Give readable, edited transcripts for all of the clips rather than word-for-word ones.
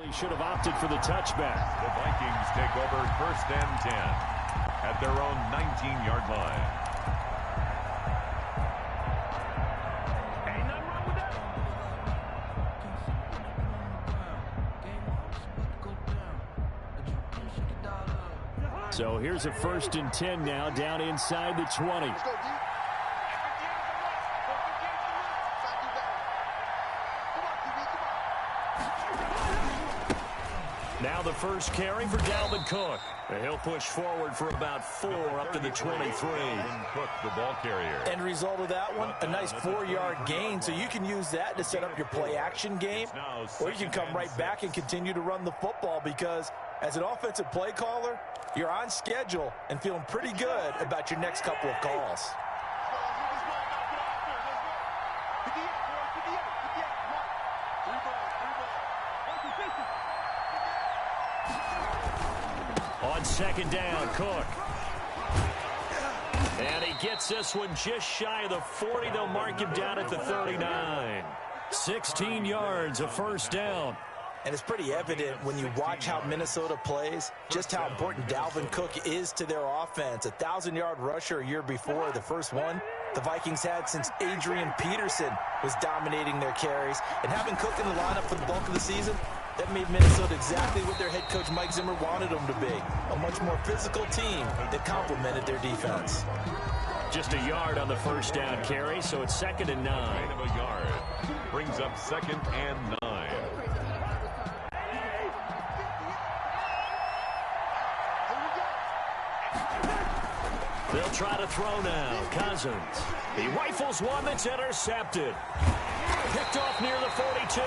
He should have opted for the touchback. The Vikings take over 1st and 10 at their own 19-yard line. Ain't nothing wrong with that. So here's a 1st and 10 now, down inside the 20. Now the first carry for Dalvin Cook. He'll push forward for about 4 up to the 23. Cook, the ball carrier. End result of that one, a nice 4-yard gain. So you can use that to set up your play-action game, or you can come right back and continue to run the football because as an offensive play caller, you're on schedule and feeling pretty good about your next couple of calls. On 2nd down, Cook. And he gets this one just shy of the 40. They'll mark him down at the 39. 16 yards, a 1st down. And it's pretty evident when you watch how Minnesota plays, just how important Dalvin Cook is to their offense. A 1,000-yard rusher a year before, the first one the Vikings had since Adrian Peterson was dominating their carries. And having Cook in the lineup for the bulk of the season, that made Minnesota exactly what their head coach Mike Zimmer wanted them to be. A much more physical team that complemented their defense. Just a yard on the 1st down carry, so it's 2nd and 9. Gain of a yard. Brings up 2nd and 9. They'll try to throw now. Cousins. He rifles one that's intercepted. Picked off near the 42.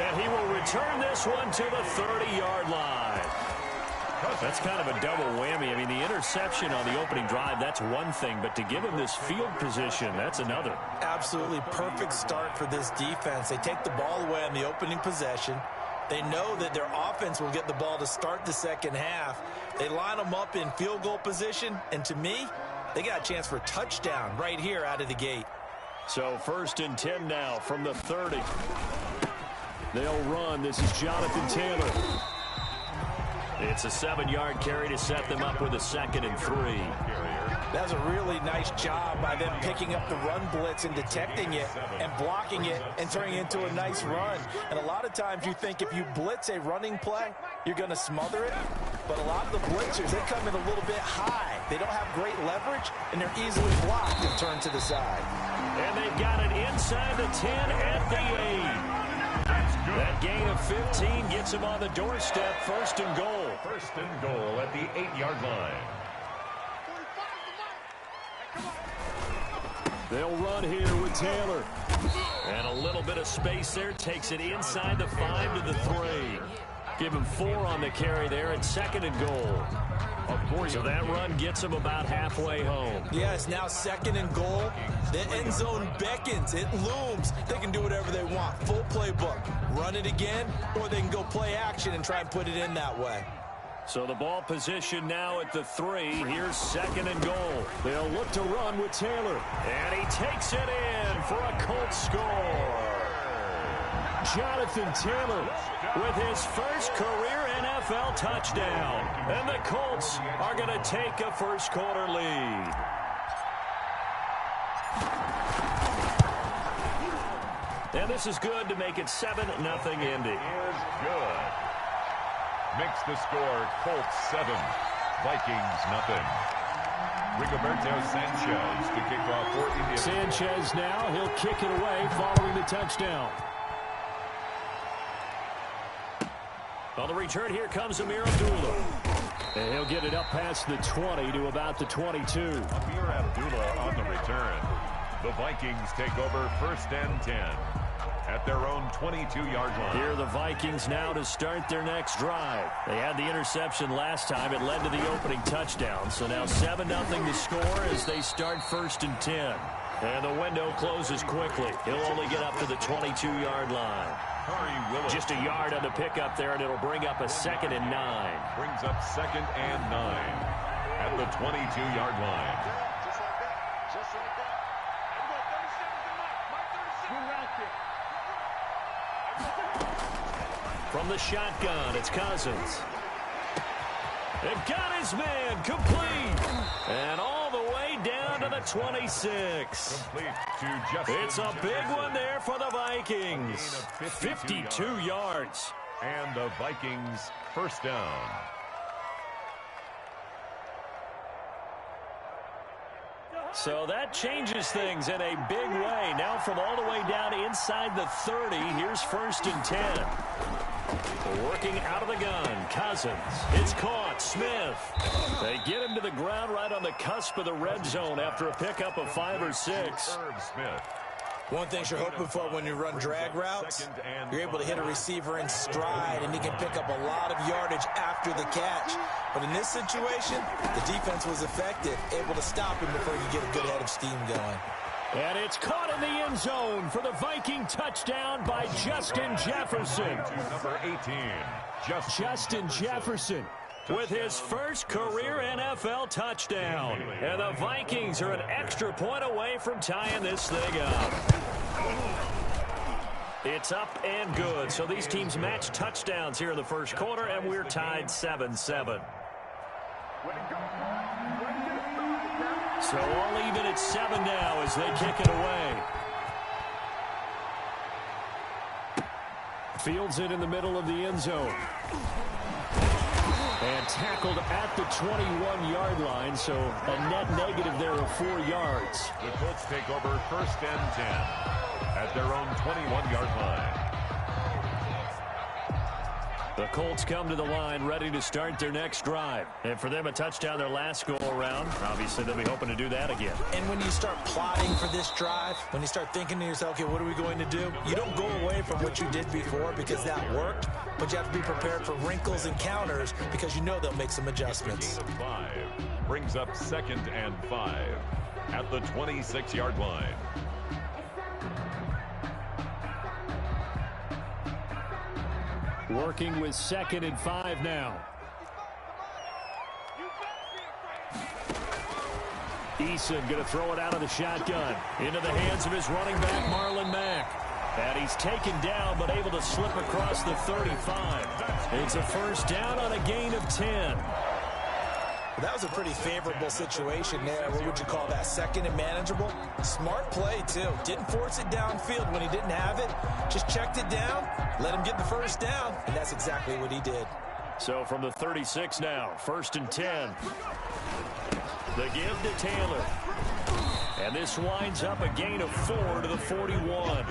And he will return this one to the 30-yard line. That's kind of a double whammy. I mean, the interception on the opening drive, that's one thing. But to give him this field position, that's another. Absolutely perfect start for this defense. They take the ball away on the opening possession. They know that their offense will get the ball to start the second half. They line them up in field goal position. And to me, they got a chance for a touchdown right here out of the gate. So 1st and 10 now from the 30. They'll run. This is Jonathan Taylor. It's a 7-yard carry to set them up with a 2nd and 3. That's a really nice job by them picking up the run blitz and detecting it and blocking it and turning it into a nice run. And a lot of times you think if you blitz a running play, you're going to smother it. But a lot of the blitzers, they come in a little bit high. They don't have great leverage, and they're easily blocked and turned to the side. And they've got it inside the 10 at the 8. That gain of 15 gets him on the doorstep. 1st and goal. 1st and goal at the 8-yard line. They'll run here with Taylor. And a little bit of space there. Takes it inside the 5 to the 3. Give him 4 on the carry there at 2nd and goal. So that run gets him about halfway home. Yeah, it's now 2nd and goal. The end zone beckons. It looms. They can do whatever they want. Full playbook. Run it again, or they can go play action and try and put it in that way. So the ball position now at the 3. Here's 2nd and goal. They'll look to run with Taylor. And he takes it in for a Colts score. Jonathan Taylor with his first career NFL touchdown. And the Colts are going to take a first-quarter lead. And this is good to make it 7-0 Indy. Is good. Makes the score Colts 7, Vikings nothing. Rigoberto Sanchez to kick off for India. Sanchez now, he'll kick it away following the touchdown. On the return, here comes Amir Abdullah. And he'll get it up past the 20 to about the 22. Amir Abdullah on the return. The Vikings take over 1st and 10 at their own 22-yard line. Here are the Vikings now to start their next drive. They had the interception last time. It led to the opening touchdown. So now 7-0 to score as they start 1st and 10. And the window closes quickly. He'll only get up to the 22-yard line. Just a yard on the pickup there, and it'll bring up a 2nd and 9. Brings up 2nd and 9 at the 22-yard line. Just like that. Just like that. Everybody, 30 seconds to Mike. Mike, 30 seconds. From the shotgun, it's Cousins. It got his man complete. And all the way down to the 26. It's a big one there for the Vikings. 52 yards. And the Vikings first down. So that changes things in a big way. Now from all the way down inside the 30, here's 1st and 10. Working out of the gun, Cousins. It's caught, Smith. They get him to the ground right on the cusp of the red zone after a pickup of 5 or 6. One thing you're hoping for when you run drag routes, you're able to hit a receiver in stride, and he can pick up a lot of yardage after the catch. But in this situation, the defense was effective, able to stop him before he could get a good head of steam going. And it's caught in the end zone for the Viking touchdown by Justin Jefferson. Number 18, Justin Jefferson with his first career NFL touchdown. And the Vikings are an extra point away from tying this thing up. It's up and good. So these teams match touchdowns here in the first quarter, and we're tied 7-7. So all even at 7 now as they kick it away. Fields it in the middle of the end zone. And tackled at the 21-yard line, so a net negative there of 4 yards. The Colts take over 1st and 10 at their own 21-yard line. The Colts come to the line ready to start their next drive. And for them, a touchdown their last go-around. Obviously, they'll be hoping to do that again. And when you start plotting for this drive, when you start thinking to yourself, okay, what are we going to do? You don't go away from what you did before because that worked, but you have to be prepared for wrinkles and counters because you know they'll make some adjustments. Gain of 5 brings up 2nd and 5 at the 26-yard line. Working with 2nd and 5 now. Eason going to throw it out of the shotgun into the hands of his running back, Marlon Mack. And he's taken down but able to slip across the 35. It's a first down on a gain of 10. Well, that was a pretty favorable situation there. What would you call that? 2nd and manageable? Smart play, too. Didn't force it downfield when he didn't have it. Just checked it down, let him get the first down, and that's exactly what he did. So from the 36 now, 1st and 10. The give to Taylor. And this winds up a gain of 4 to the 41.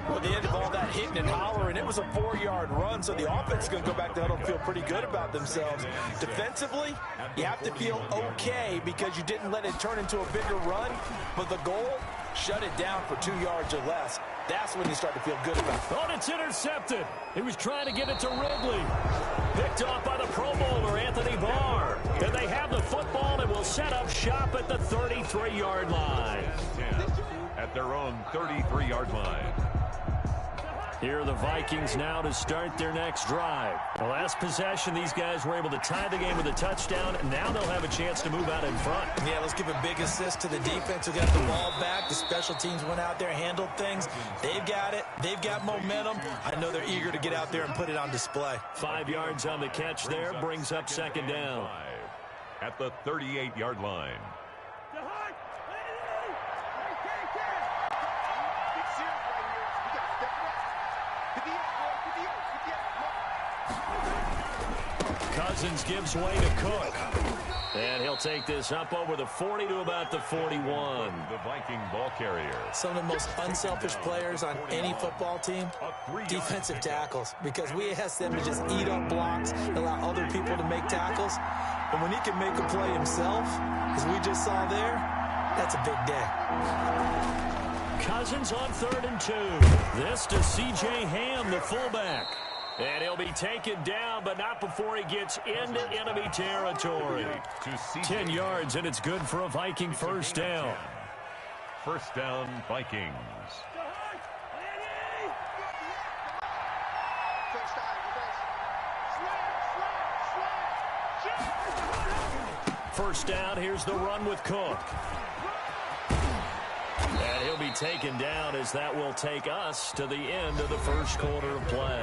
Well, at the end of all that hitting and hollering, it was a 4-yard run, so the offense is going to go back to huddle and feel pretty good about themselves. Defensively, you have to feel okay because you didn't let it turn into a bigger run, but the goal, shut it down for 2 yards or less. That's when you start to feel good about it. Oh, it's intercepted. He was trying to get it to Ridley. Picked off by the Pro Bowler, Anthony Barr. And they have the football and will set up shop at the 33-yard line. At their own 33-yard line. Here are the Vikings now to start their next drive. The last possession, these guys were able to tie the game with a touchdown, and now they'll have a chance to move out in front. Yeah, let's give a big assist to the defense who got the ball back. The special teams went out there, handled things. They've got it. They've got momentum. I know they're eager to get out there and put it on display. 5 yards on the catch there, brings up 2nd down. At the 38-yard line. Cousins gives way to Cook. And he'll take this up over the 40 to about the 41. The Viking ball carrier. Some of the most unselfish players on any football team, defensive tackles, because we ask them to just eat up blocks, allow other people to make tackles. But when he can make a play himself, as we just saw there, that's a big day. Cousins on 3rd and 2. This to C.J. Ham, the fullback. And he'll be taken down, but not before he gets into enemy territory. 10 yards, and it's good for a Viking first down. First down, Vikings. First down, here's the run with Cook. And he'll be taken down, as that will take us to the end of the first quarter of play.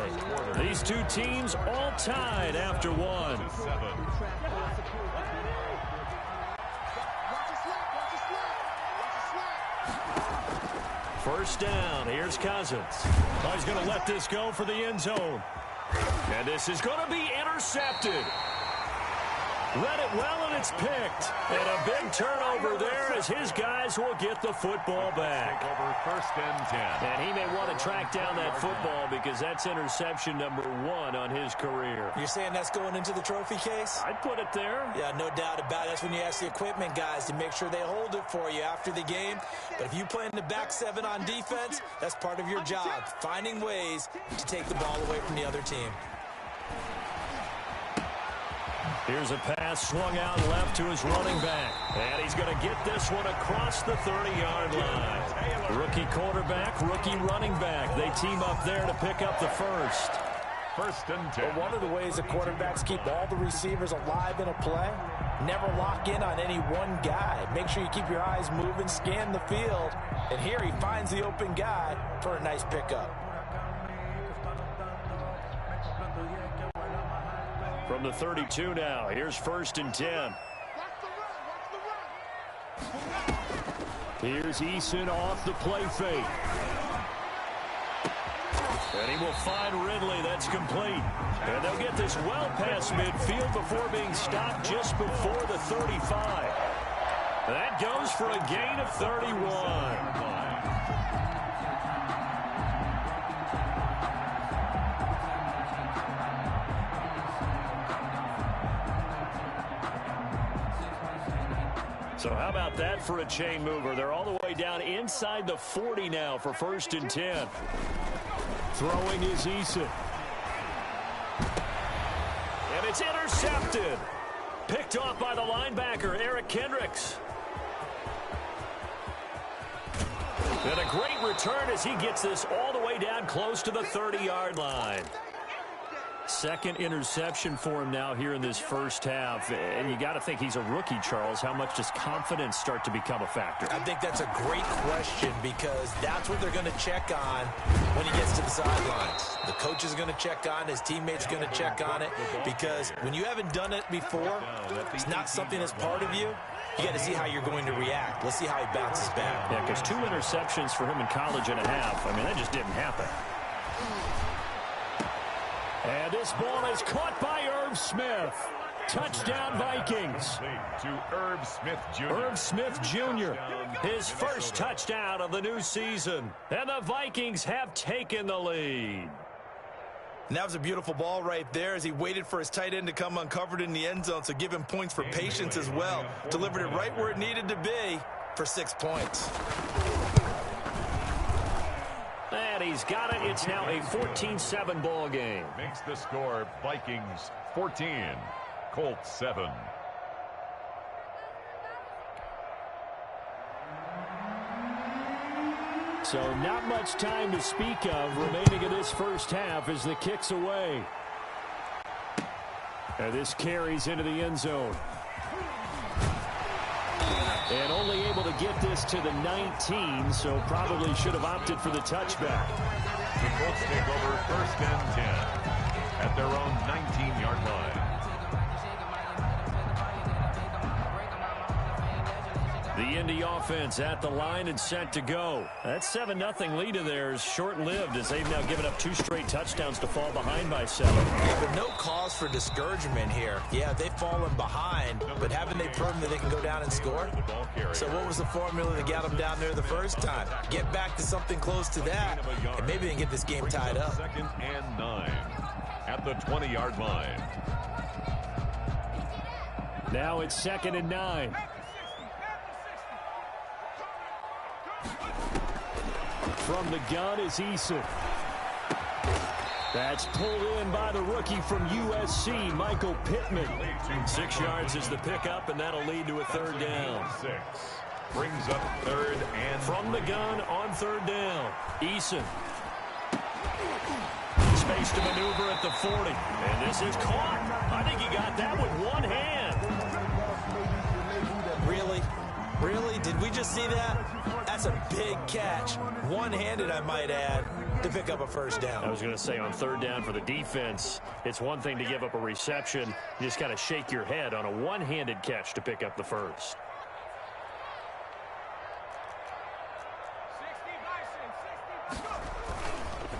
These two teams all tied after one. First down, here's Cousins. Oh, he's going to let this go for the end zone. And this is going to be intercepted. Read it well, and it's picked. And a big turnover there, as his guys will get the football back. Over first and 10. And he may want to track down that football, because that's interception number 1 on his career. You're saying that's going into the trophy case? I'd put it there. Yeah, no doubt about it. That's when you ask the equipment guys to make sure they hold it for you after the game. But if you play in the back 7 on defense, that's part of your job, finding ways to take the ball away from the other team. Here's a pass swung out left to his running back. And he's going to get this one across the 30-yard line. Rookie quarterback, rookie running back. They team up there to pick up the first. First and 10. Well, one of the ways the quarterbacks keep all the receivers alive in a play, never lock in on any one guy. Make sure you keep your eyes moving, scan the field. And here he finds the open guy for a nice pickup. From the 32 now, here's first and 10. Here's Eason off the play fake. And he will find Ridley. That's complete. And they'll get this well past midfield before being stopped just before the 35. That goes for a gain of 31. So how about that for a chain mover? They're all the way down inside the 40 now for first and 10. Throwing is Eason. And it's intercepted. Picked off by the linebacker, Eric Kendricks. And a great return as he gets this all the way down close to the 30-yard line. Second interception for him now here in this first half. And you got to think he's a rookie, Charles. How much does confidence start to become a factor? I think that's a great question, because that's what they're going to check on when he gets to the sidelines. The coach is going to check on, his teammates going to check on it, because when you haven't done it before, it's not something that's part of you. You got to see how you're going to react. Let's see how he bounces back. Yeah, because 2 interceptions for him in college and a half. I mean, that just didn't happen. And this ball is caught by Irv Smith. Touchdown, Vikings. To Irv Smith Jr. Irv Smith Jr., his first touchdown of the new season. And the Vikings have taken the lead. And that was a beautiful ball right there as he waited for his tight end to come uncovered in the end zone, so give him points for patience as well. Delivered it right where it needed to be for 6 points. And he's got it. It's now a 14-7 ball game. Makes the score Vikings 14, Colts 7. So not much time to speak of remaining in this first half as the kick's away. And this carries into the end zone. And only able to get this to the 19, so probably should have opted for the touchback. The Colts take over first and 10 at their own 19-yard line. The Indy offense at the line and set to go. That 7-0 lead of theirs short-lived, as they've now given up 2 straight touchdowns to fall behind by 7. Yeah, but no cause for discouragement here. Yeah, they've fallen behind, but haven't they proven that they can go down and score? So what was the formula that got them down there the first time? Get back to something close to that, and maybe they can get this game tied up. 2nd and 9 at the 20-yard line. Now it's 2nd and 9. From the gun is Eason. That's pulled in by the rookie from USC, Michael Pittman. 6 yards is the pickup, and that'll lead to a 3rd down. 6 brings up 3rd and from the gun on 3rd down. Eason. Space to maneuver at the 40. And this is caught. I think he got that with one hand. Really? Really? Did we just see that? That's That's a big catch, one-handed, I might add, to pick up a first down. I was going to say, on third down for the defense, it's one thing to give up a reception. You just got to shake your head on a one-handed catch to pick up the first.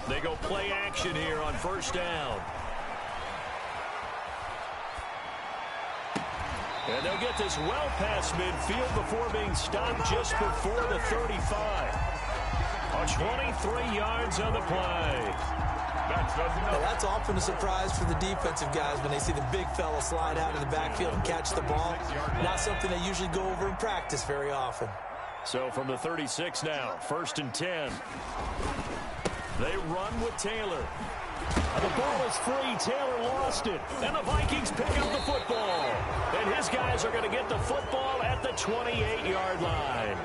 They go play action here on first down. And they'll get this well past midfield before being stopped just before the 35. 23 yards on the play. That's often a surprise for the defensive guys when they see the big fella slide out of the backfield and catch the ball. Not something they usually go over in practice very often. So from the 36 now, 1st and 10. They run with Taylor. The ball is free. Taylor lost it. And the Vikings pick up the football. And his guys are going to get the football at the 28-yard line.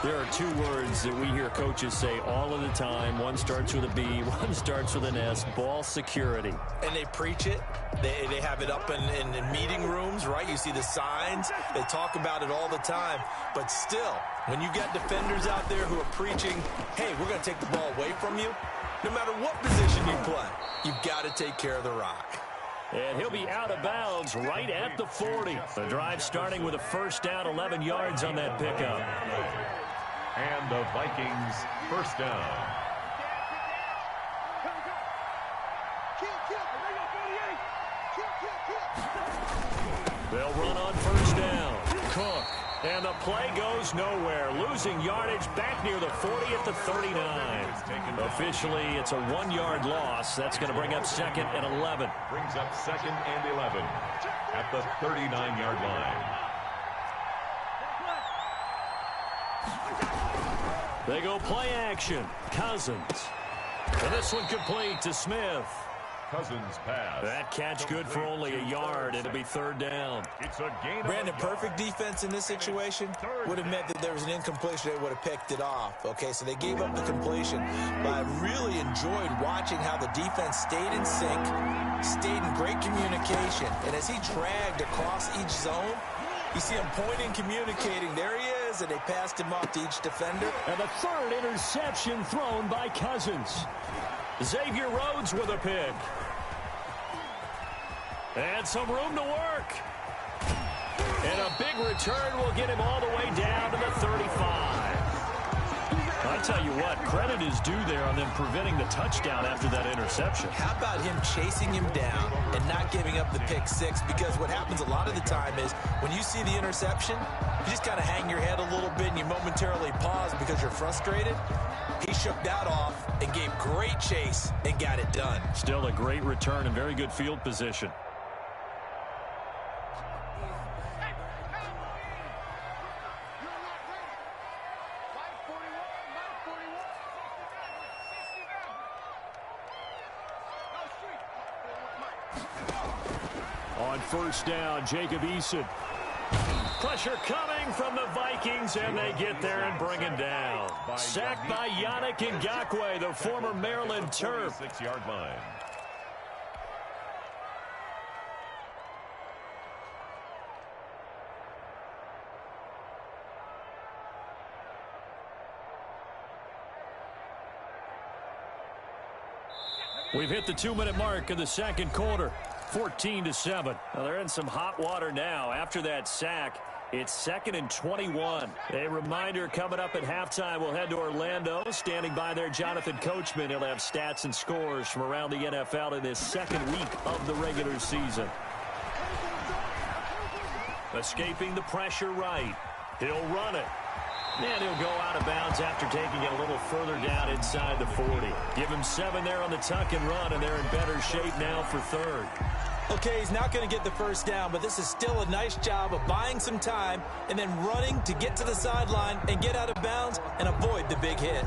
There are two words that we hear coaches say all of the time. One starts with a B, one starts with an S. Ball security. And they preach it. They have it up in meeting rooms, right? You see the signs. They talk about it all the time. But still, when you got defenders out there who are preaching, hey, we're going to take the ball away from you, no matter what position you play, you've got to take care of the rock. And he'll be out of bounds right at the 40. The drive starting with a first down, 11 yards on that pickup. And the Vikings first down. They'll run on first down. Cook. And the play goes nowhere. Losing yardage back near the 40 at the 39. Officially, it's a 1-yard loss. That's going to bring up 2nd and 11. Brings up 2nd and 11 at the 39-yard line. They go play action. Cousins. And this one complete to Smith. Cousins pass. That catch good for only a yard. It'll be 3rd down. It's a gain. Brandon, perfect defense in this situation would have meant that there was an incompletion. They would have picked it off. Okay, so they gave up the completion. But I really enjoyed watching how the defense stayed in sync, stayed in great communication. And as he dragged across each zone, you see him pointing, communicating. There he is, and they passed him off to each defender. And the 3rd interception thrown by Cousins. Xavier Rhodes with a pick. And some room to work. And a big return will get him all the way down to the 35. I tell you what, credit is due there on them preventing the touchdown after that interception. How about him chasing him down and not giving up the pick six? Because what happens a lot of the time is when you see the interception, you just kind of hang your head a little bit and you momentarily pause because you're frustrated. He shook that off and gave great chase and got it done. Still a great return and very good field position. On first down, Jacob Eason. Pressure coming from the Vikings, and they get there and bring him down. Sacked by Yannick Ngakoue, the former Maryland Terp. 6-yard line. We've hit the 2-minute mark in the second quarter. 14-7. Well, they're in some hot water now. After that sack, it's 2nd and 21. A reminder coming up at halftime, we'll head to Orlando. Standing by there, Jonathan Coachman. He'll have stats and scores from around the NFL in this second week of the regular season. Escaping the pressure right. He'll run it. And he'll go out of bounds after taking it a little further down inside the 40. Give him 7 there on the tuck and run, and they're in better shape now for 3rd. Okay, he's not going to get the first down, but this is still a nice job of buying some time and then running to get to the sideline and get out of bounds and avoid the big hit.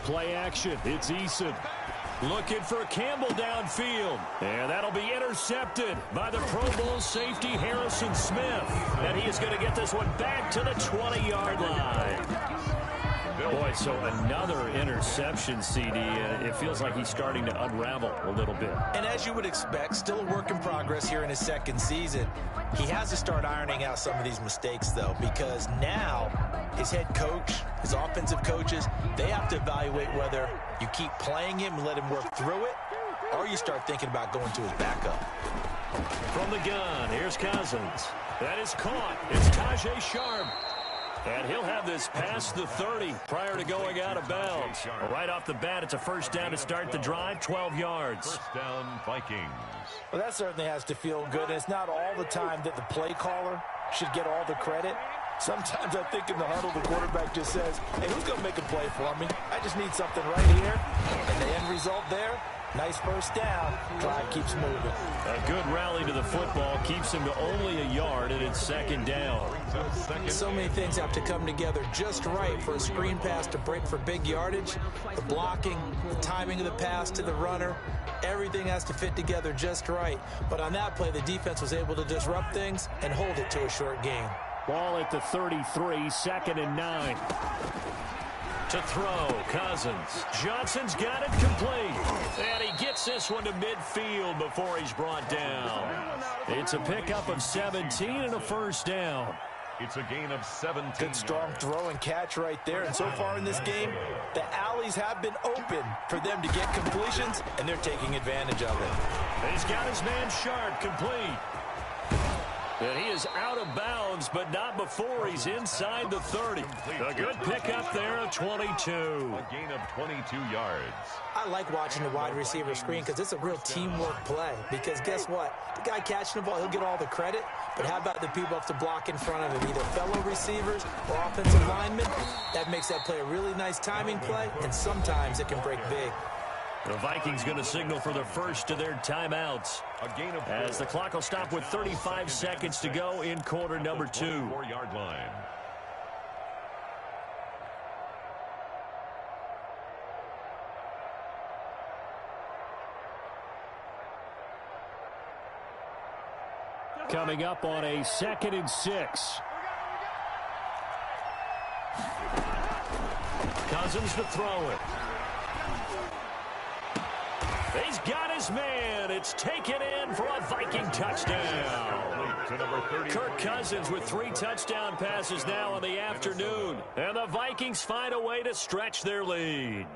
Play action. It's Eason. Looking for Campbell downfield. And that'll be intercepted by the Pro Bowl safety Harrison Smith. And he is going to get this one back to the 20-yard line. Boy, so another interception, CD, and it feels like he's starting to unravel a little bit. And as you would expect, still a work in progress here in his second season. He has to start ironing out some of these mistakes, though, because now his head coach, his offensive coaches, they have to evaluate whether you keep playing him and let him work through it, or you start thinking about going to his backup. From the gun, here's Cousins. That is caught. It's Tajay Sharp. And he'll have this past the 30 prior to going out of bounds. Right off the bat, it's a first down to start the drive, 12 yards. First down, Vikings. Well, that certainly has to feel good. And it's not all the time that the play caller should get all the credit. Sometimes I think in the huddle, the quarterback just says, hey, who's going to make a play for me? I just need something right here. And the end result there, nice first down. Drive keeps moving. A good rally to the football keeps him to only a yard, and it's second down. So many things have to come together just right for a screen pass to break for big yardage. The blocking, the timing of the pass to the runner, everything has to fit together just right. But on that play, the defense was able to disrupt things and hold it to a short gain. Ball at the 33, second and 9. To throw, Cousins. Johnson's got it complete. And he gets this one to midfield before he's brought down. It's a pickup of 17 and a first down. It's a gain of 17. Good strong throw and catch right there. And so far in this game, the alleys have been open for them to get completions, and they're taking advantage of it. He's got his man Sharp complete. And he is out of bounds, but not before he's inside the 30. A good pickup there of 22. A gain of 22 yards. I like watching the wide receiver screen because it's a real teamwork play. Because guess what? The guy catching the ball, he'll get all the credit. But how about the people have to block in front of him, either fellow receivers or offensive linemen? That makes that play a really nice timing play, and sometimes it can break big. The Vikings going to signal for the first of their timeouts. A gain of 4. As the clock will stop with 35 seconds to go in quarter number 2. 4-yard line. Coming up on a 2nd and 6. Cousins to throw it. He's got his man. It's taken in for a Viking touchdown. Kirk Cousins with 3 touchdown passes now in the afternoon. And the Vikings find a way to stretch their lead.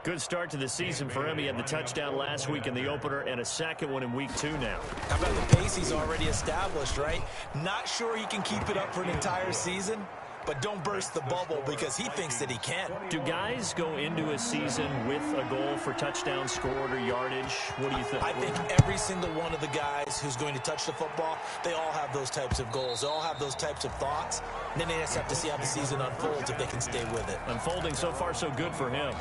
Good start to the season for him. He had the touchdown last week in the opener and a second one in week 2 now. How about the pace he's already established, right? Not sure he can keep it up for an entire season, but don't burst the bubble because he thinks that he can. Do guys go into a season with a goal for touchdowns scored or yardage? What do you think? I think every single one of the guys who's going to touch the football, they all have those types of goals. They all have those types of thoughts. And then they just have to see how the season unfolds if they can stay with it. Unfolding so far so good for him.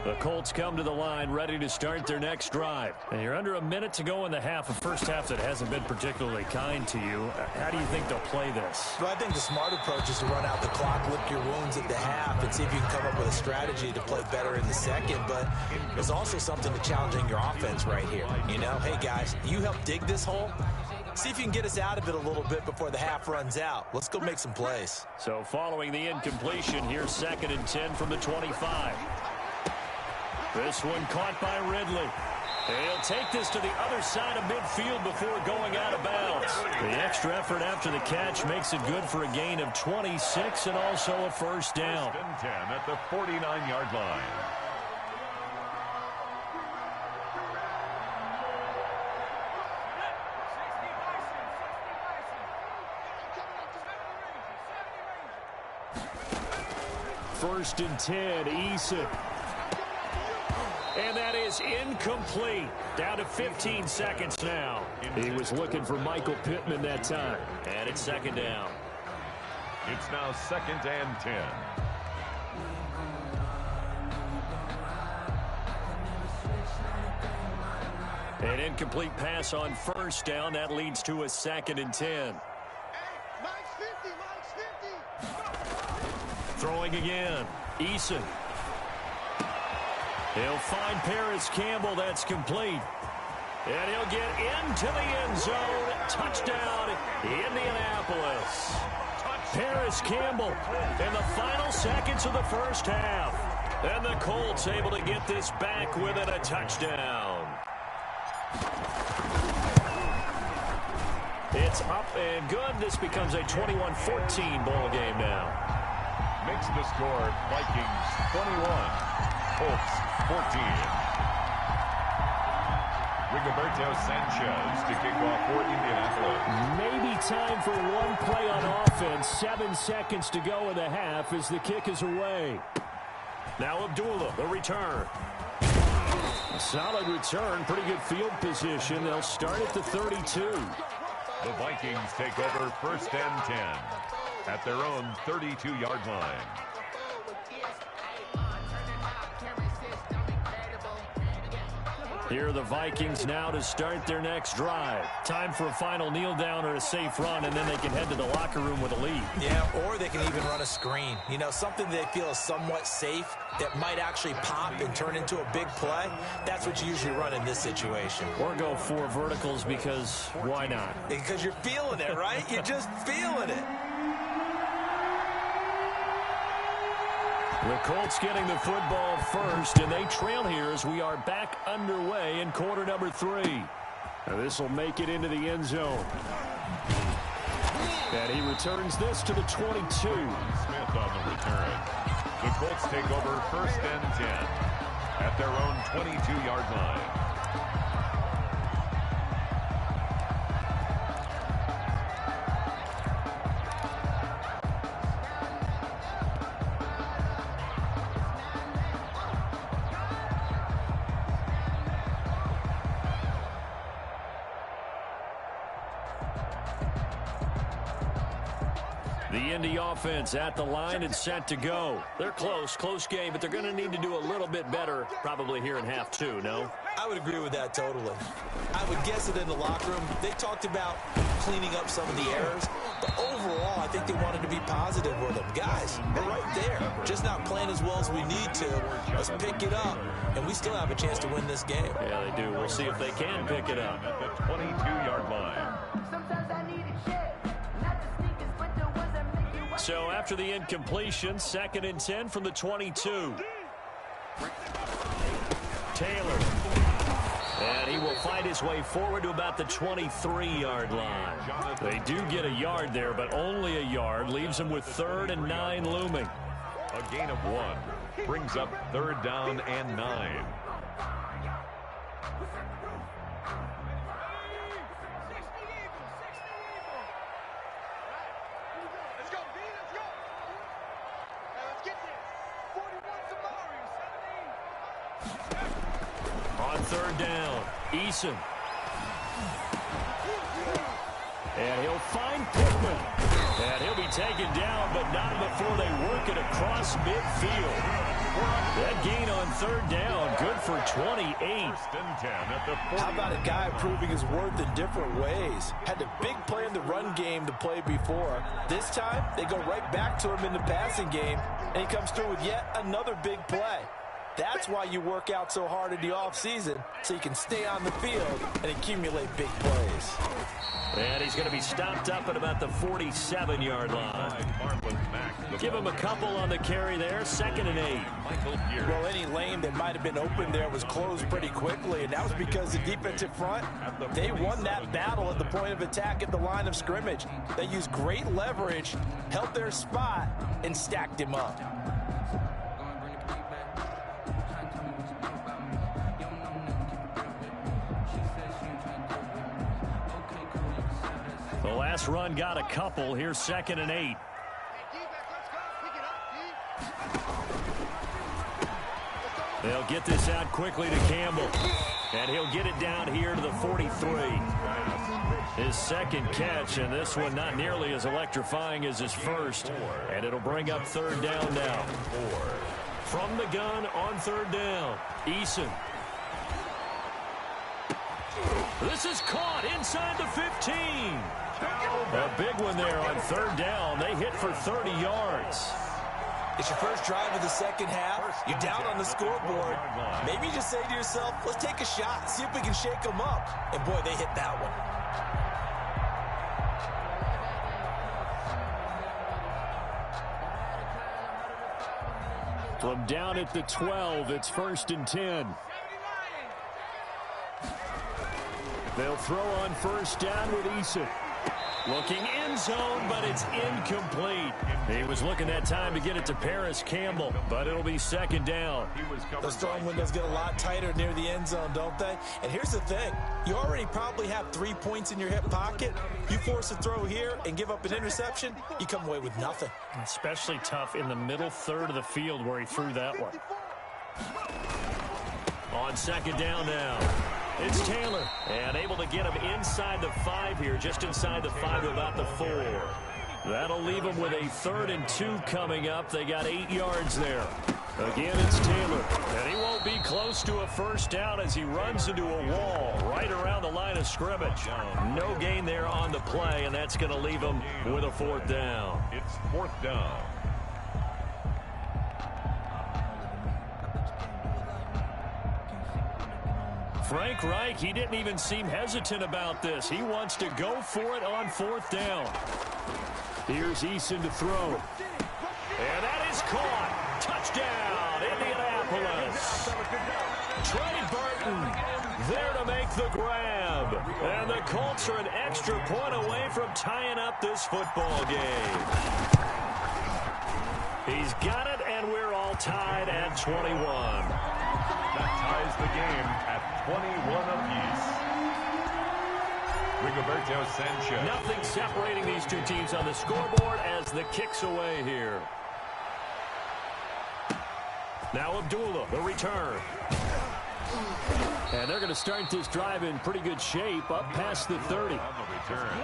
The Colts come to the line ready to start their next drive. And you're under a minute to go in the half, a first half that hasn't been particularly kind to you. How do you think they'll play this? Well, I think the smart approach is to run out the clock, lick your wounds at the half, and see if you can come up with a strategy to play better in the second. But there's also something to challenging your offense right here. You know, hey, guys, you help dig this hole. See if you can get us out of it a little bit before the half runs out. Let's go make some plays. So following the incompletion, here's 2nd and 10 from the 25. This one caught by Ridley. He'll take this to the other side of midfield before going out of bounds. The extra effort after the catch makes it good for a gain of 26 and also a first down. 10 at the 49-yard line. First and 10, Eason. And that is incomplete. Down to 15 seconds now. He was looking for Michael Pittman that time. And it's 2nd down. It's now 2nd and 10. An incomplete pass on first down. That leads to a 2nd and 10. Throwing again. Eason. He'll find Paris Campbell. That's complete. And he'll get into the end zone. Touchdown, Indianapolis. Paris Campbell in the final seconds of the first half. And the Colts able to get this back within a touchdown. It's up and good. This becomes a 21-14 ball game now. Makes the score Vikings 21, Colts 14. Rigoberto Sanchez to kick off for Indianapolis. Maybe time for one play on offense. 7 seconds to go in the half as the kick is away. Now Abdullah, the return. Solid return, pretty good field position. They'll start at the 32. The Vikings take over 1st and 10 at their own 32-yard line. Here are the Vikings now to start their next drive. Time for a final kneel down or a safe run, and then they can head to the locker room with a lead. Yeah, or they can even run a screen. You know, something they feel is somewhat safe that might actually pop and turn into a big play. That's what you usually run in this situation. Or go 4 verticals because why not? Because you're feeling it, right? You're just feeling it. The Colts getting the football first, and they trail here as we are back underway in quarter number 3. This will make it into the end zone. And he returns this to the 22. Smith on the return. The Colts take over 1st and 10 at their own 22-yard line. The Indy offense at the line and set to go. They're close game, but they're going to need to do a little bit better probably here in half 2, no? I would agree with that totally. I would guess that in the locker room, they talked about cleaning up some of the errors, but overall, I think they wanted to be positive with them. Guys, we're right there. Just not playing as well as we need to. Let's pick it up, and we still have a chance to win this game. Yeah, they do. We'll see if they can pick it up. At the 22-yard line. So after the incompletion, 2nd and 10 from the 22. Taylor. And he will find his way forward to about the 23-yard line. They do get a yard there, but only a yard. Leaves him with 3rd and 9 looming. A gain of 1 brings up 3rd down and 9. On 3rd down, Eason. And he'll find Pittman. And he'll be taken down, but not before they work it across midfield. That gain on 3rd down, good for 28. 1st and 10 at the 40. How about a guy proving his worth in different ways? Had a big play in the run game to play before. This time, they go right back to him in the passing game, and he comes through with yet another big play. That's why you work out so hard in the offseason, so you can stay on the field and accumulate big plays. And he's going to be stopped up at about the 47-yard line. Give him a couple on the carry there. 2nd and 8. Well, any lane that might have been open there was closed pretty quickly, and that was because the defensive front, they won that battle at the point of attack at the line of scrimmage. They used great leverage, held their spot, and stacked him up. The last run got a couple. Here's 2nd and 8. They'll get this out quickly to Campbell. And he'll get it down here to the 43. His 2nd catch, and this one not nearly as electrifying as his first. And it'll bring up 3rd down now. From the gun on 3rd down, Eason. This is caught inside the 15. A big one there on 3rd down. They hit for 30 yards. It's your first drive of the second half. You're down on the scoreboard. Maybe you just say to yourself, let's take a shot, see if we can shake them up. And boy, they hit that one. From down at the 12, it's 1st and 10. They'll throw on first down with Eason. Looking end zone, but it's incomplete. He was looking that time to get it to Paris Campbell, but it'll be 2nd down. Those throwing windows get a lot tighter near the end zone, don't they? And here's the thing. You already probably have 3 points in your hip pocket. You force a throw here and give up an interception, you come away with nothing. Especially tough in the middle third of the field where he threw that one. On 2nd down now. It's Taylor, and able to get him inside the 5 here, just inside the 5 to about the 4. That'll leave him with a 3rd and 2 coming up. They got 8 yards there. Again, it's Taylor, and he won't be close to a first down as he runs into a wall right around the line of scrimmage. No gain there on the play, and that's going to leave him with a 4th down. It's 4th down. Frank Reich, he didn't even seem hesitant about this. He wants to go for it on 4th down. Here's Eason to throw. And that is caught. Touchdown, Indianapolis. Trey Burton there to make the grab. And the Colts are an extra point away from tying up this football game. He's got it, and we're all tied at 21. That ties the game at 21 apiece. Rigoberto Sanchez. Nothing separating these two teams on the scoreboard as the kick's away here. Now Abdullah, the return. And they're going to start this drive in pretty good shape, up past the 30. On the return,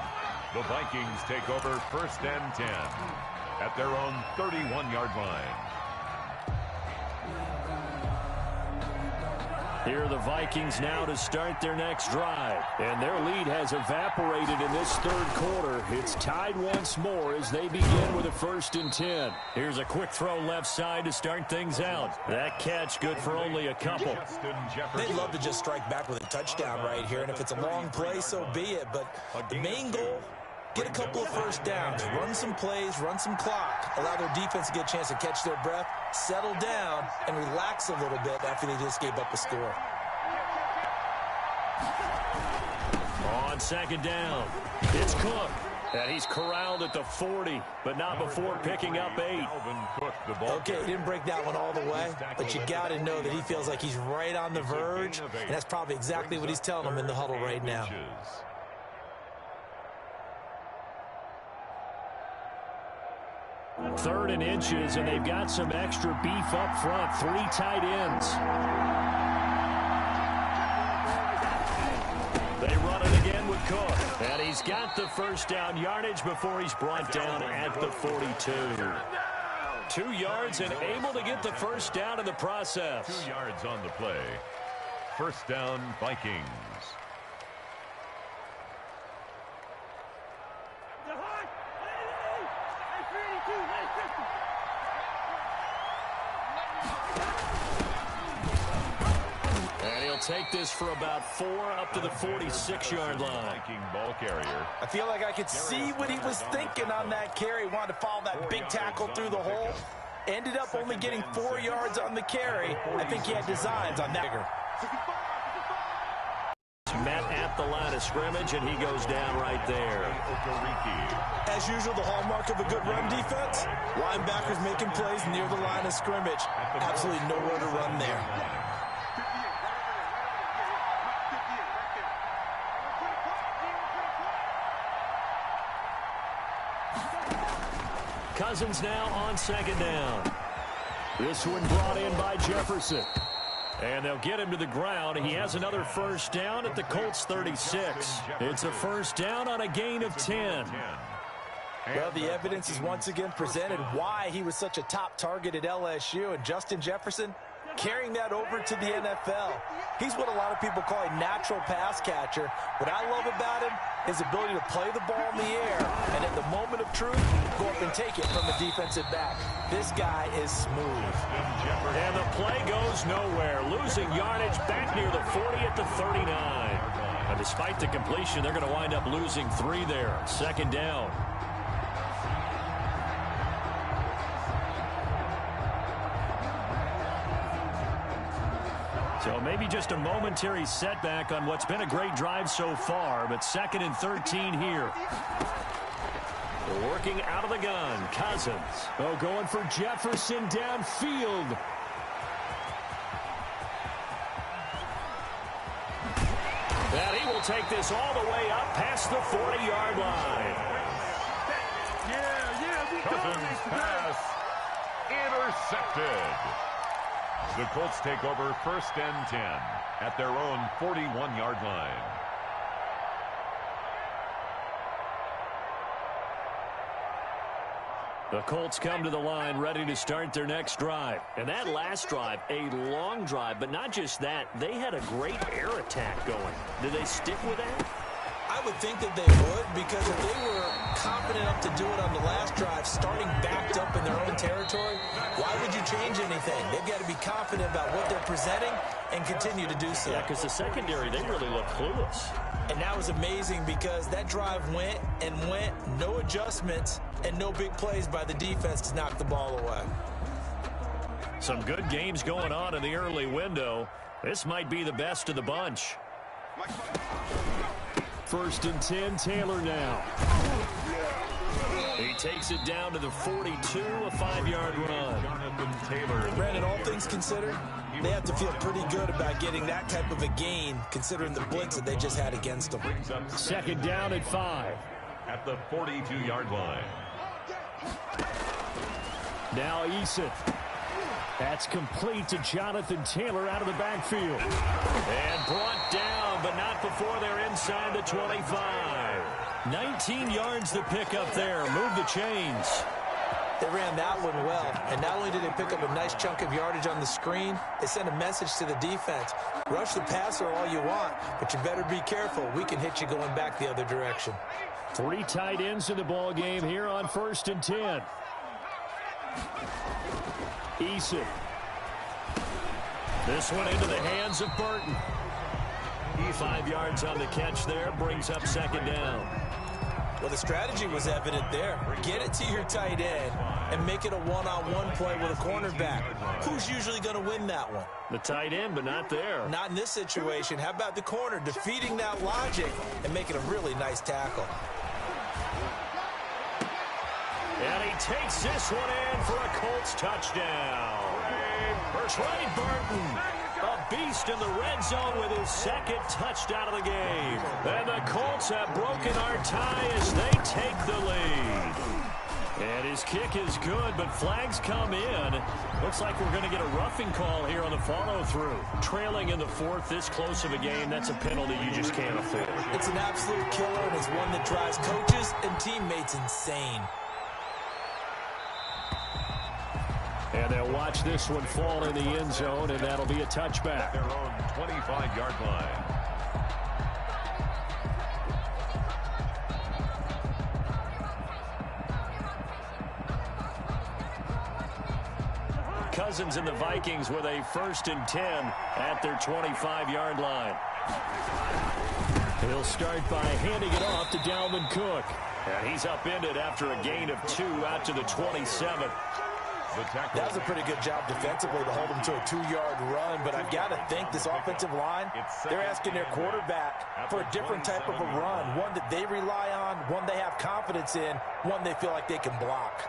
the Vikings take over 1st and 10 at their own 31-yard line. Here are the Vikings now to start their next drive. And their lead has evaporated in this 3rd quarter. It's tied once more as they begin with a 1st and 10. Here's a quick throw left side to start things out. That catch good for only a couple. They'd love to just strike back with a touchdown right here. And if it's a long play, so be it. But the main goal, get a couple of first downs, run some plays, run some clock, allow their defense to get a chance to catch their breath, settle down, and relax a little bit after they just gave up a score. On 2nd down, it's Cook. And he's corralled at the 40, but not before picking up 8. Okay, he didn't break that one all the way, but you got to know that he feels like he's right on the verge, and that's probably exactly what he's telling them in the huddle right now. 3rd and inches, and they've got some extra beef up front. 3 tight ends. They run it again with Cook. And he's got the first down yardage before he's brought down at the 42. 2 yards and able to get the first down in the process. 2 yards on the play. 1st down, Vikings. And he'll take this for about 4 up to the 46-yard line. Viking ball carrier. I feel like I could see what he was thinking on that carry. Wanted to follow that big tackle through the hole. Ended up only getting 4 yards on the carry. I think he had designs on that. Met at the line of scrimmage, and he goes down right there. As usual, the hallmark of a good run defense, linebackers making plays near the line of scrimmage. Absolutely nowhere to run there. Cousins now on 2nd down. This one brought in by Jefferson. And they'll get him to the ground. He has another first down at the Colts 36. It's a first down on a gain of 10. Well, the evidence is once again presented why he was such a top target at LSU. And Justin Jefferson, carrying that over to the NFL. He's what a lot of people call a natural pass catcher. What I love about him is his ability to play the ball in the air, and at the moment of truth, go up and take it from the defensive back. This guy is smooth. And the play goes nowhere, losing yardage back near the 40 at the 39. And despite the completion, they're going to wind up losing 3 there. Second down. So maybe just a momentary setback on what's been a great drive so far, but 2nd and 13 here. Working out of the gun, Cousins. Oh, going for Jefferson downfield. And he will take this all the way up past the 40-yard line. Cousins pass intercepted. The Colts take over 1st and 10 at their own 41-yard line. The Colts come to the line ready to start their next drive. And that last drive, a long drive, but not just that. They had a great air attack going. Did they stick with that? I would think that they would, because if they were confident enough to do it on the last drive, starting backed up in their own territory, why would you change anything? They've got to be confident about what they're presenting and continue to do so. Yeah, because the secondary, they really look clueless. And that was amazing because that drive went and went, no adjustments, and no big plays by the defense to knock the ball away. Some good games going on in the early window. This might be the best of the bunch. 1st and 10, Taylor now. He takes it down to the 42, a 5-yard run. Brandon, all things considered, they have to feel pretty good about getting that type of a gain, considering the blitz that they just had against them. 2nd down at 5. At the 42-yard line. Now Eason. That's complete to Jonathan Taylor out of the backfield. And brought down, but not before they're inside the 25. 19 yards to pick up there. Move the chains. They ran that one well, and not only did they pick up a nice chunk of yardage on the screen, they sent a message to the defense. Rush the passer all you want, but you better be careful. We can hit you going back the other direction. 3 tight ends in the ball game here on 1st and 10. Eason. This one into the hands of Burton. 5 yards on the catch there, brings up 2nd down. Well, the strategy was evident there. Get it to your tight end and make it a one-on-one play with a cornerback. Who's usually going to win that one? The tight end, but not there. Not in this situation. How about the corner defeating that logic and making a really nice tackle? And he takes this one in for a Colts touchdown. Trey Burton, a beast in the red zone with his 2nd touchdown of the game. And the Colts have broken our tie as they take the lead. And his kick is good, but flags come in. Looks like we're going to get a roughing call here on the follow-through. Trailing in the 4th, this close of a game, that's a penalty you just can't afford. It's an absolute killer, and it's one that drives coaches and teammates insane. And they'll watch this one fall in the end zone, and that'll be a touchback. Their own 25-yard line. Cousins and the Vikings with a 1st and 10 at their 25-yard line. He'll start by handing it off to Dalvin Cook. And he's upended after a gain of 2 out to the 27. That was a pretty good job defensively to hold him to a 2-yard run, but I've got to think this offensive line, they're asking their quarterback for a different type of a run, one that they rely on, one they have confidence in, one they feel like they can block.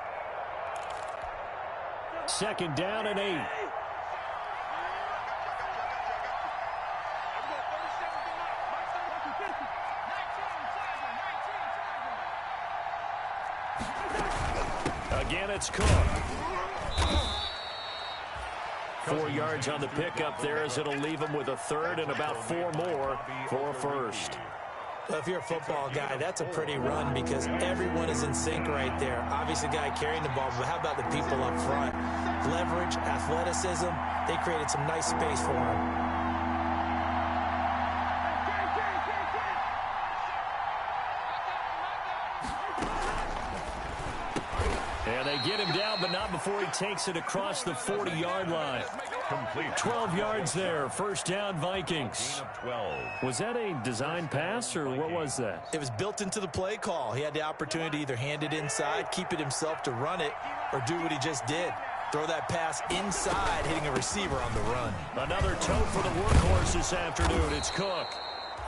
2nd down and 8. Again, it's Cook. 4 yards on the pickup there as it'll leave him with a 3rd and about 4 more for a 1st. Well, if you're a football guy, that's a pretty run because everyone is in sync right there. Obviously, the guy carrying the ball, but how about the people up front? Leverage, athleticism, they created some nice space for him. And they get him down, but not before he takes it across the 40-yard line. Complete. 12 yards there. First down, Vikings. Gain of 12. Was that a design pass, or what was that? It was built into the play call. He had the opportunity to either hand it inside, keep it himself to run it, or do what he just did. Throw that pass inside, hitting a receiver on the run. Another tote for the workhorse this afternoon. It's Cook.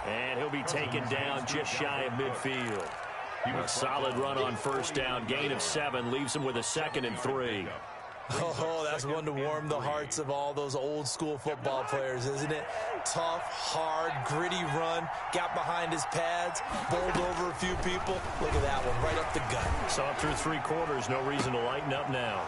And he'll be taken down just shy of midfield. A solid run on first down. Gain of 7 leaves him with a 2nd and 3. Oh, that's one to warm the hearts of all those old-school football players, isn't it? Tough, hard, gritty run. Got behind his pads, bowled over a few people. Look at that one, right up the gut. Saw through 3 quarters. No reason to lighten up now.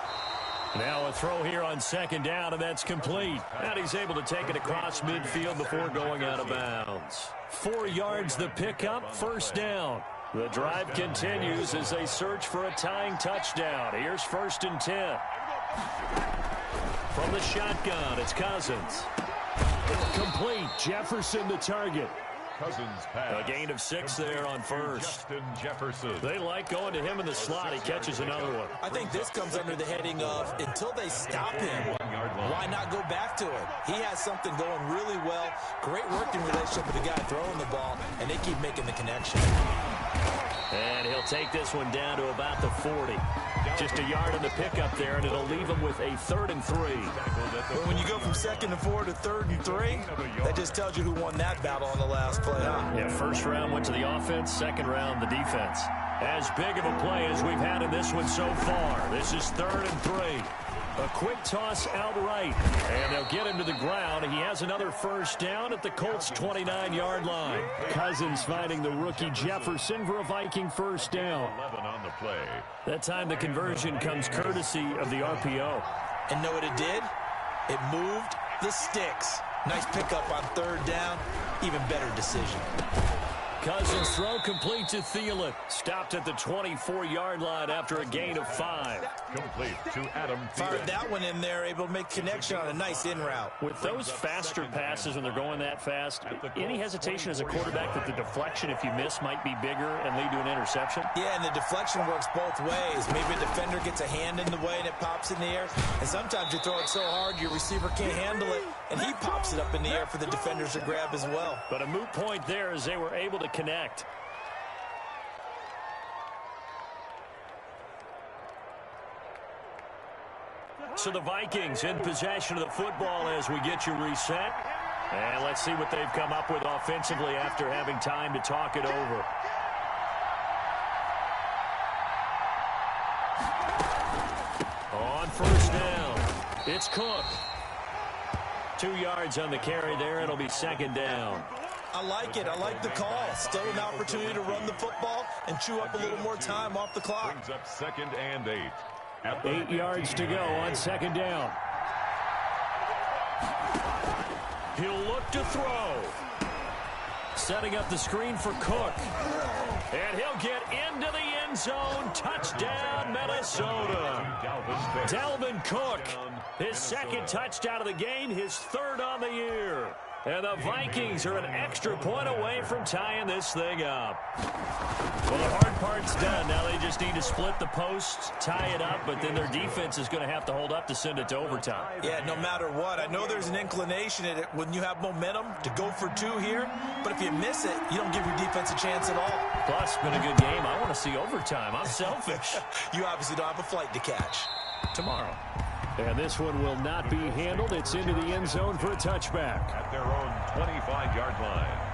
Now a throw here on 2nd down, and that's complete. And he's able to take it across midfield before going out of bounds. 4 yards the pickup, first down. The drive continues as they search for a tying touchdown. Here's 1st and 10. From the shotgun, it's Cousins. Complete. Jefferson the target. Cousins pass. A gain of 6 there on first. Justin Jefferson. They like going to him in the slot. He catches another one. I think this comes under the heading of until they stop him, why not go back to it? He has something going really well. Great working relationship with the guy throwing the ball, and they keep making the connection. And he'll take this one down to about the 40. Just a yard on the pickup there, and it'll leave him with a 3rd and 3. But when you go from 2nd and 4 to 3rd and 3, that just tells you who won that battle on the last play, huh? Yeah, first round went to the offense, 2nd round the defense. As big of a play as we've had in this one so far. This is 3rd and 3. A quick toss outright, and they'll get him to the ground. He has another first down at the Colts' 29-yard line. Cousins finding the rookie Jefferson for a Viking first down. 11 on the play. That time the conversion comes courtesy of the RPO. And know what it did? It moved the sticks. Nice pickup on 3rd down. Even better decision. Cousins throw complete to Thielen. Stopped at the 24-yard line after a gain of 5. Complete to Adam Fired Thielen. that one in there, able to make connection on a nice in route. With those faster passes when they're going that fast, any hesitation as a quarterback that the deflection, if you miss, might be bigger and lead to an interception? Yeah, and the deflection works both ways. Maybe a defender gets a hand in the way and it pops in the air. And sometimes you throw it so hard your receiver can't handle it, and he pops it up in the air for the defenders to grab as well. But a moot point there as they were able to connect. So the Vikings in possession of the football as we get you reset. And let's see what they've come up with offensively after having time to talk it over. On first down, it's Cook. 2 yards on the carry there. It'll be 2nd down. I like it. I like the call. Still an opportunity to run the football and chew up a little more time off the clock. Brings up 2nd and 8. 8 yards to go on 2nd down. He'll look to throw. Setting up the screen for Cook. And he'll get into the end zone. Touchdown, Minnesota. Dalvin Cook, his 2nd touchdown of the game, his 3rd on the year. And the Vikings are an extra point away from tying this thing up. Well, the hard part's done. Now they just need to split the posts, tie it up, but then their defense is going to have to hold up to send it to overtime. Yeah, no matter what. I know there's an inclination in it when you have momentum to go for 2 here, but if you miss it, you don't give your defense a chance at all. Plus, been a good game. I want to see overtime. I'm selfish. You obviously don't have a flight to catch. Tomorrow. And this one will not be handled. It's into the end zone for a touchback. At their own 25-yard line.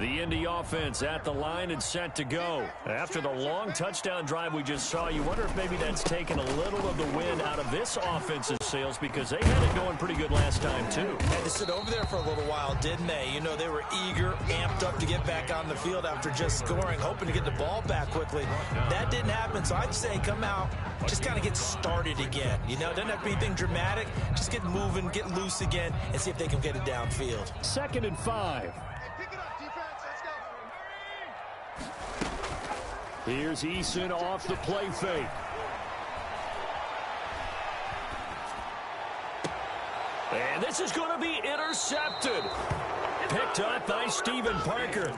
The Indy offense at the line and set to go. After the long touchdown drive we just saw, you wonder if maybe that's taken a little of the wind out of this offensive sails because they had it going pretty good last time too. Had to sit over there for a little while, didn't they? You know, they were eager, amped up to get back on the field after just scoring, hoping to get the ball back quickly. That didn't happen, so I'd say come out, just kind of get started again. You know, doesn't have to be anything dramatic. Just get moving, get loose again, and see if they can get it downfield. 2nd and 5. Here's Eason off the play fake. And this is going to be intercepted. Picked up by Stephen Parker.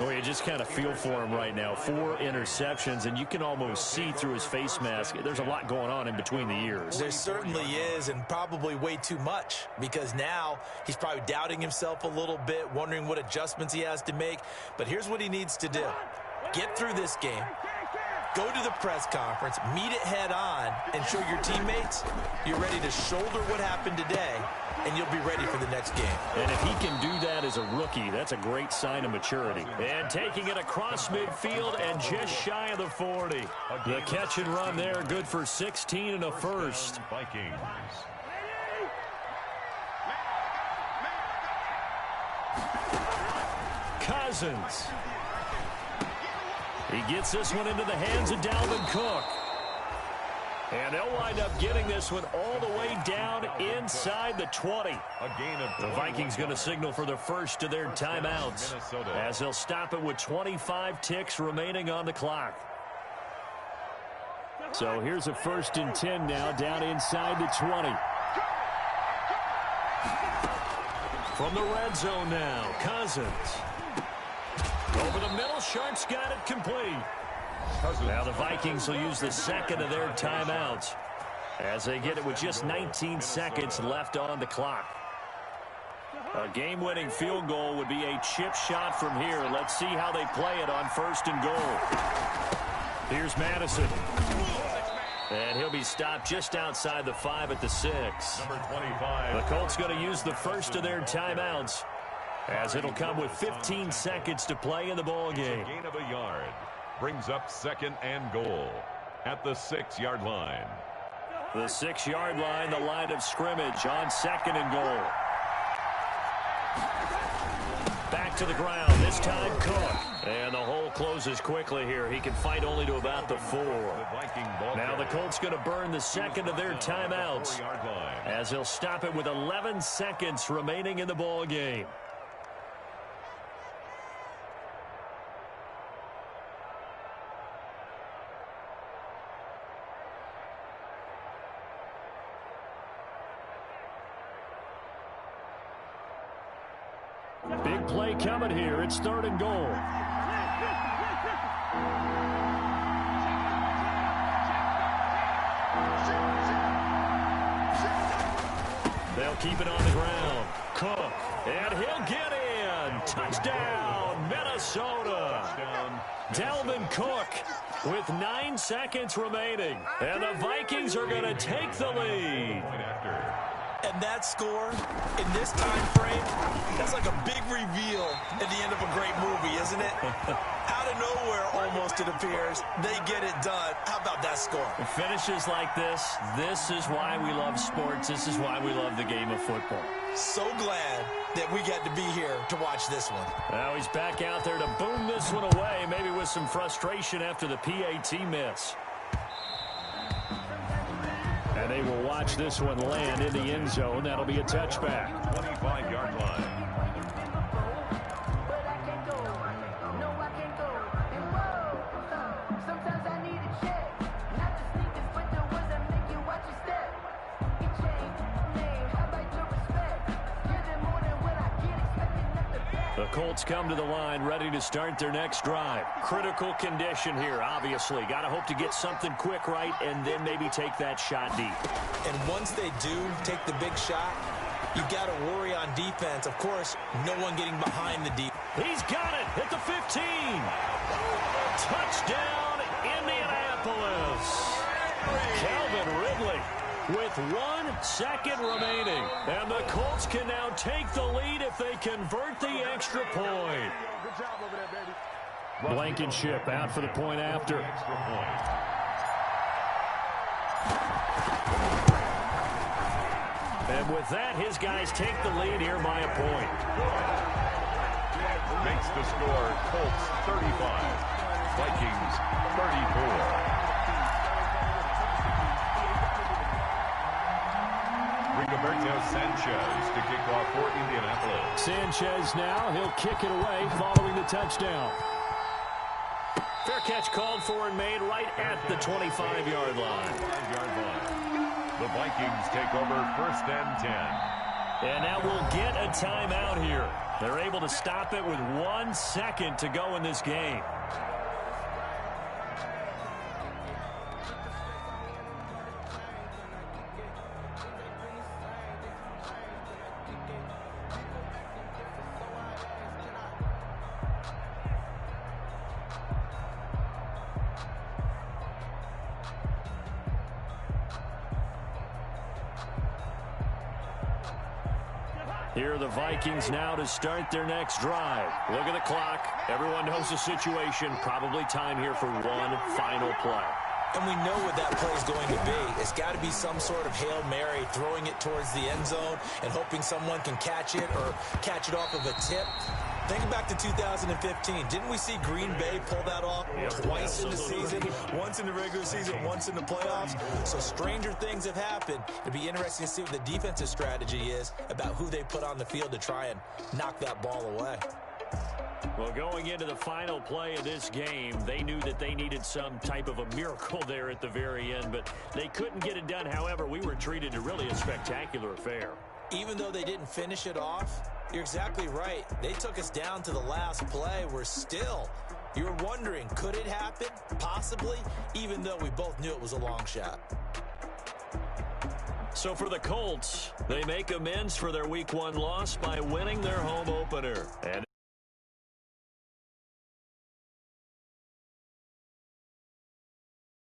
Oh, you just kind of feel for him right now. 4 interceptions, and you can almost see through his face mask. There's a lot going on in between the ears. There certainly is, and probably way too much, because now he's probably doubting himself a little bit, wondering what adjustments he has to make. But here's what he needs to do. Get through this game, go to the press conference, meet it head on, and show your teammates you're ready to shoulder what happened today, and you'll be ready for the next game. And if he can do that as a rookie, that's a great sign of maturity. And taking it across midfield and just shy of the 40. The catch and run there, good for 16 and a first. Vikings. Cousins. He gets this one into the hands of Dalvin Cook. And they'll wind up getting this one all the way down inside the 20. The Vikings going to signal for the first of their timeouts as they'll stop it with 25 ticks remaining on the clock. So here's a 1st and 10 now down inside the 20. From the red zone now, Cousins. Over the middle, Sharp's got it complete. Now the Vikings will use the 2nd of their timeouts as they get it with just 19 seconds left on the clock. A game-winning field goal would be a chip shot from here. Let's see how they play it on 1st and goal. Here's Madison. And he'll be stopped just outside the 5 at the 6. Number 25. The Colts going to use the first of their timeouts as it'll come with 15 seconds to play in the ball game. Gain of a yard. Brings up 2nd and goal at the 6-yard line. The 6-yard line, the line of scrimmage on 2nd and goal. Back to the ground, this time Cook. And the hole closes quickly here. He can fight only to about the 4. Now the Colts going to burn the 2nd of their timeouts as they'll stop it with 11 seconds remaining in the ball game. Big play coming here. It's 3rd and goal. They'll keep it on the ground. Cook. And he'll get in. Touchdown, Minnesota. Dalvin Cook with 9 seconds remaining. And the Vikings are going to take the lead. And that score in this time frame, that's like a big reveal at the end of a great movie, isn't it? Out of nowhere, almost, it appears, they get it done. How about that score? Finishes like this is why we love sports. This is why we love the game of football. So glad that we got to be here to watch this one. Now he's back out there to boom this one away, maybe with some frustration after the PAT miss. And they will watch this one land in the end zone. That'll be a touchback. 25-yard line. The Colts come to the line ready to start their next drive. Critical condition here, obviously. Got to hope to get something quick right and then maybe take that shot deep. And once they do take the big shot, you got to worry on defense. Of course, no one getting behind the deep. He's got it at the 15. Touchdown, Indianapolis. Calvin Ridley with 1 second remaining. And the Colts can now take the lead if they convert the extra point. Good job over there, baby. Blankenship out for the point after. Extra point. And with that, his guys take the lead here by a point. Makes the score Colts 35, Vikings 34. Rigoberto Sanchez to kick off for Indianapolis. Sanchez now, he'll kick it away following the touchdown. Fair catch called for and made right at the 25-yard line. 5-yard line. The Vikings take over 1st and 10. And now we'll get a timeout here. They're able to stop it with 1 second to go in this game. Here are the Vikings now to start their next drive. Look at the clock. Everyone knows the situation. Probably time here for one final play. And we know what that play is going to be. It's got to be some sort of Hail Mary, throwing it towards the end zone and hoping someone can catch it or catch it off of a tip. Think back to 2015. Didn't we see Green Bay pull that off twice in the season? Once in the regular season, once in the playoffs. So stranger things have happened. It'd be interesting to see what the defensive strategy is about who they put on the field to try and knock that ball away. Well, going into the final play of this game, they knew that they needed some type of a miracle there at the very end, but they couldn't get it done. However, we were treated to really a spectacular affair. Even though they didn't finish it off, you're exactly right. They took us down to the last play. We're still, you were wondering, could it happen? Possibly, even though we both knew it was a long shot. So for the Colts, they make amends for their Week 1 loss by winning their home opener. And